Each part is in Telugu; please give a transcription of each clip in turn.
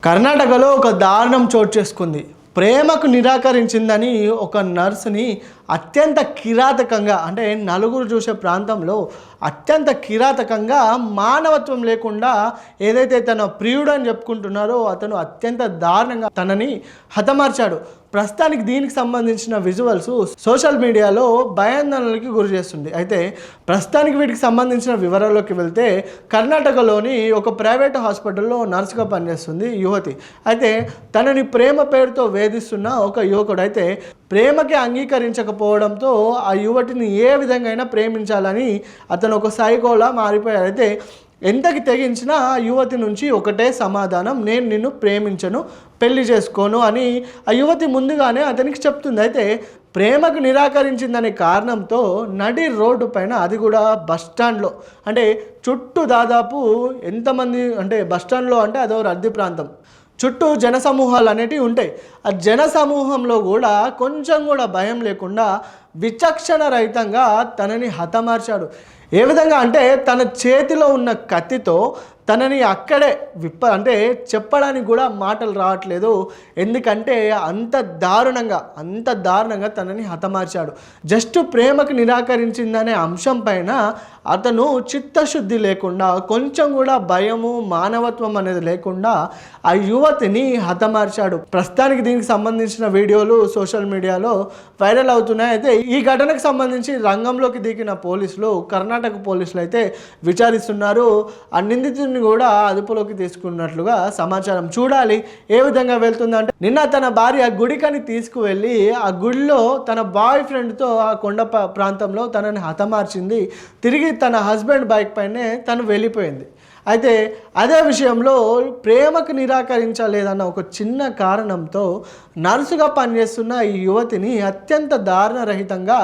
కర్ణాటకలో ఒక దారుణం చోటు చేసుకుంది. ప్రేమకు నిరాకరించిందని ఒక నర్సుని అత్యంత కిరాతకంగా, అంటే నలుగురు చూసే ప్రాంతంలో అత్యంత కిరాతకంగా, మానవత్వం లేకుండా ఏదైతే తన ప్రియుడు అని చెప్పుకుంటున్నారో అతను అత్యంత దారుణంగా తనని హతమార్చాడు. ప్రస్తుతానికి దీనికి సంబంధించిన విజువల్స్ సోషల్ మీడియాలో భయాందోళనకి గురి చేస్తుంది. అయితే ప్రస్తుతానికి వీటికి సంబంధించిన వివరాల్లోకి వెళ్తే, కర్ణాటకలోని ఒక ప్రైవేట్ హాస్పిటల్లో నర్సుగా పనిచేస్తుంది యువతి. అయితే తనని ప్రేమ పేరుతో వేధిస్తున్న ఒక యువకుడు అయితే ప్రేమకి అంగీకరించకపోవడంతో ఆ యువతిని ఏ విధంగా అయినా ప్రేమించాలని అతను ఒక సైకోలా మారిపోయాడు. అయితే ఎంతకి తెగించినా ఆ యువతి నుంచి ఒకటే సమాధానం, నేను నిన్ను ప్రేమించను, పెళ్లి చేసుకోను అని ఆ యువతి ముందుగానే అతనికి చెప్తుంది. అయితే ప్రేమకు నిరాకరించిందనే కారణంతో నడి రోడ్డు పైన, అది కూడా బస్టాండ్లో, అంటే చుట్టూ దాదాపు ఎంతమంది, అంటే బస్టాండ్లో అంటే అదో రద్దీ ప్రాంతం, చుట్టూ జనసమూహాలు అనేటివి ఉంటాయి. ఆ జనసమూహంలో కూడా కొంచెం కూడా భయం లేకుండా విచక్షణ రహితంగా తనని హతమార్చాడు. ఏ విధంగా అంటే తన చేతిలో ఉన్న కత్తితో తనని అక్కడే అంటే చెప్పడానికి కూడా మాటలు రావట్లేదు. ఎందుకంటే అంత దారుణంగా తనని హతమార్చాడు. జస్ట్ ప్రేమకు నిరాకరించిందనే అంశం పైన అతను చిత్తశుద్ధి లేకుండా, కొంచెం కూడా భయము, మానవత్వం అనేది లేకుండా ఆ యువతిని హతమార్చాడు. ప్రస్తుతానికి దీనికి సంబంధించిన వీడియోలు సోషల్ మీడియాలో వైరల్ అవుతున్నాయి. అయితే ఈ ఘటనకు సంబంధించి రంగంలోకి దిగిన పోలీసులు, కర్ణాటక పోలీసులు అయితే విచారిస్తున్నారు. ఆ నిందితుడిని కూడా అదుపులోకి తీసుకున్నట్లుగా సమాచారం. చూడాలి ఏ విధంగా వెళ్తుందంటే, నిన్న తన భార్య గుడికని తీసుకువెళ్ళి ఆ గుడిలో తన బాయ్ ఫ్రెండ్తో ఆ కొండ ప్రాంతంలో తనని హతమార్చింది. తిరిగి తన హస్బెండ్ బైక్ పైనే తను వెళ్ళిపోయింది. అయితే అదే విషయంలో ప్రేమకు నిరాకరించలేదన్న ఒక చిన్న కారణంతో నర్సుగా పనిచేస్తున్న ఈ యువతిని అత్యంత దారుణరహితంగా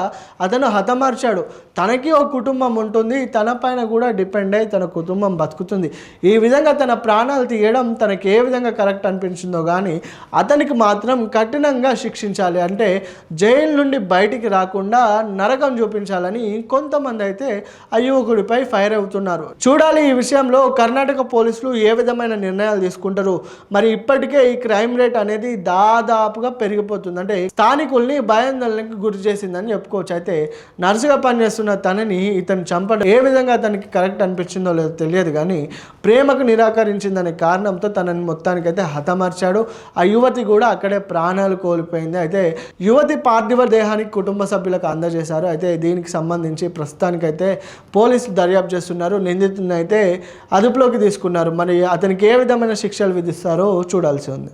అతను హతమార్చాడు. తనకి ఒక కుటుంబం ఉంటుంది, తన పైన కూడా డిపెండ్ అయ్యి తన కుటుంబం బతుకుతుంది. ఈ విధంగా తన ప్రాణాలు తీయడం తనకి ఏ విధంగా కరెక్ట్ అనిపించిందో కానీ అతనికి మాత్రం కఠినంగా శిక్షించాలి, అంటే జైలు నుండి బయటికి రాకుండా నరకం చూపించాలని కొంతమంది అయితే ఆ యువకుడిపై ఫైర్ అవుతున్నారు. చూడాలి ఈ విషయంలో కర్ణాటక పోలీసులు ఏ విధమైన నిర్ణయాలు తీసుకుంటారు. మరి ఇప్పటికే ఈ క్రైమ్ రేట్ అనేది దాదాపుగా పెరిగిపోతుంది, అంటే స్థానికుల్ని భయాందోళనకి గురి చేసిందని చెప్పుకోవచ్చు. అయితే నర్సుగా పనిచేస్తున్న తనని ఇతను చంపడం ఏ విధంగా తనకి కరెక్ట్ అనిపించిందో లేదో తెలియదు కానీ ప్రేమకు నిరాకరించిందనే కారణంతో తనని మొత్తానికైతే హతమార్చాడు. ఆ యువతి కూడా అక్కడే ప్రాణాలు కోల్పోయింది. అయితే యువతి పార్థివ దేహానికి కుటుంబ సభ్యులకు అందజేశారు. అయితే దీనికి సంబంధించి ప్రస్తుతానికైతే పోలీసులు దర్యాప్తు చేస్తున్నారు. నిందితుడిని అయితే అదుపులోకి తీసుకున్నారు. మరి అతనికి ఏ విధమైన శిక్షలు విధిస్తారో చూడాల్సి ఉంది.